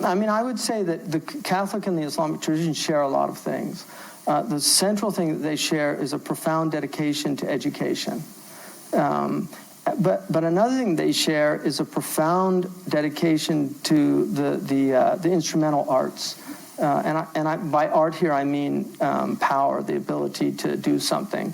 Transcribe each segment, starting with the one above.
I mean, I would say that the Catholic and the Islamic tradition share a lot of things. The central thing that they share is a profound dedication to education. But another thing they share is a profound dedication to the instrumental arts. By art here, I mean power, the ability to do something.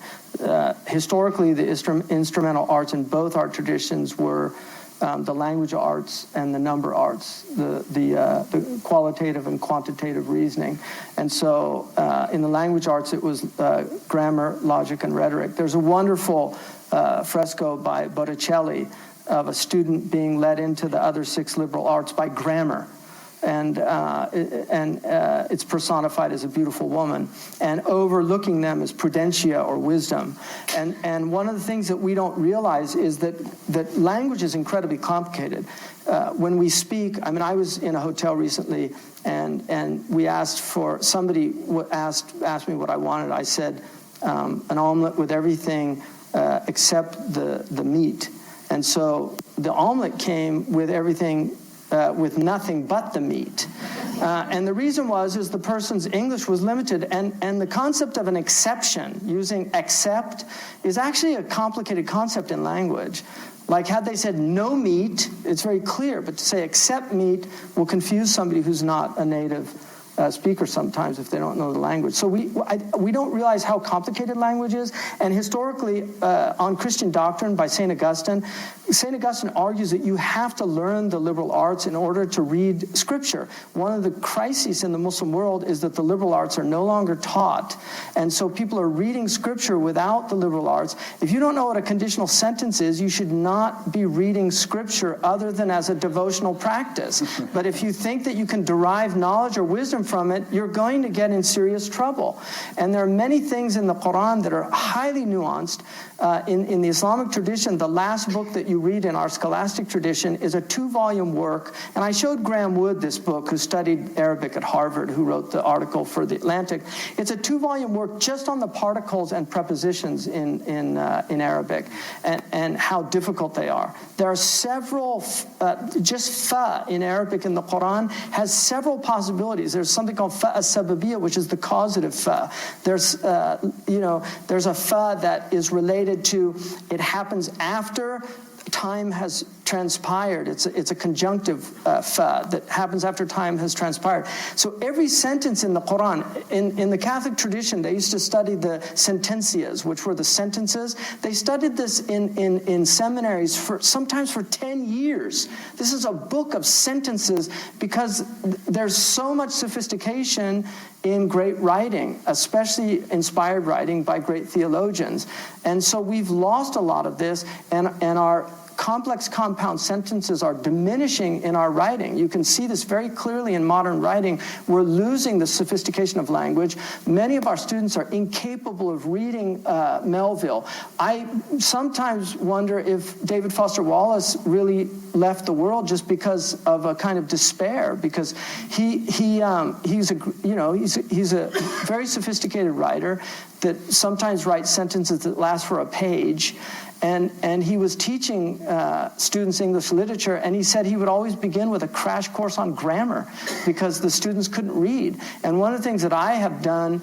Historically, the instrumental arts in both art traditions were the language arts and the number arts, the qualitative and quantitative reasoning. And so in the language arts, it was grammar, logic, and rhetoric. There's a wonderful fresco by Botticelli of a student being led into the other 6 liberal arts by grammar. And it's personified as a beautiful woman, and overlooking them is prudentia, or wisdom. And one of the things that we don't realize is that language is incredibly complicated. When we speak, I mean, I was in a hotel recently, and we asked for, somebody asked me what I wanted. I said an omelet with everything except the meat. And so the omelet came with everything, with nothing but the meat. And the reason is the person's English was limited, and the concept of an exception, using except, is actually a complicated concept in language. Like, had they said no meat, it's very clear, but to say except meat will confuse somebody who's not a native speaker sometimes if they don't know the language. So we don't realize how complicated language is. And historically, on Christian doctrine by St. Augustine argues that you have to learn the liberal arts in order to read Scripture. One of the crises in the Muslim world is that the liberal arts are no longer taught. And so people are reading Scripture without the liberal arts. If you don't know what a conditional sentence is, you should not be reading Scripture other than as a devotional practice. But if you think that you can derive knowledge or wisdom from it, you're going to get in serious trouble. And there are many things in the Quran that are highly nuanced. In the Islamic tradition, the last book that you read in our scholastic tradition is a 2-volume work. And I showed Graham Wood this book, who studied Arabic at Harvard, who wrote the article for The Atlantic. It's a 2-volume work just on the particles and prepositions in Arabic, and how difficult they are. There are several, just fa in Arabic in the Quran has several possibilities. There's something called fa as-sababiyya, which is the causative fa. There's a fa that is related to, it happens after time has transpired. It's a conjunctive fa that happens after time has transpired. So every sentence in the Quran, in the Catholic tradition, they used to study the sentencias, which were the sentences. They studied this in seminaries sometimes for 10 years. This is a book of sentences because there's so much sophistication in great writing, especially inspired writing by great theologians. And so we've lost a lot of this, and our complex compound sentences are diminishing in our writing. You can see this very clearly in modern writing. We're losing the sophistication of language. Many of our students are incapable of reading Melville. I sometimes wonder if David Foster Wallace really left the world just because of a kind of despair, because he's a very sophisticated writer that sometimes writes sentences that last for a page. And he was teaching students English literature, and he said he would always begin with a crash course on grammar because the students couldn't read. And one of the things that I have done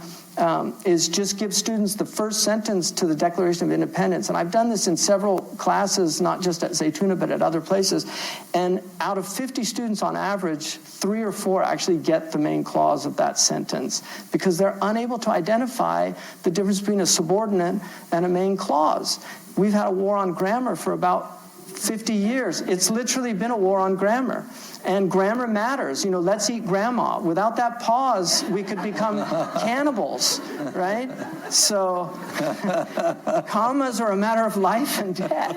is just give students the first sentence to the Declaration of Independence. And I've done this in several classes, not just at Zaytuna, but at other places. And out of 50 students on average, 3 or 4 actually get the main clause of that sentence because they're unable to identify the difference between a subordinate and a main clause. We've had a war on grammar for about 50 years. It's literally been a war on grammar. And grammar matters. Let's eat grandma. Without that pause, we could become cannibals, right? So commas are a matter of life and death.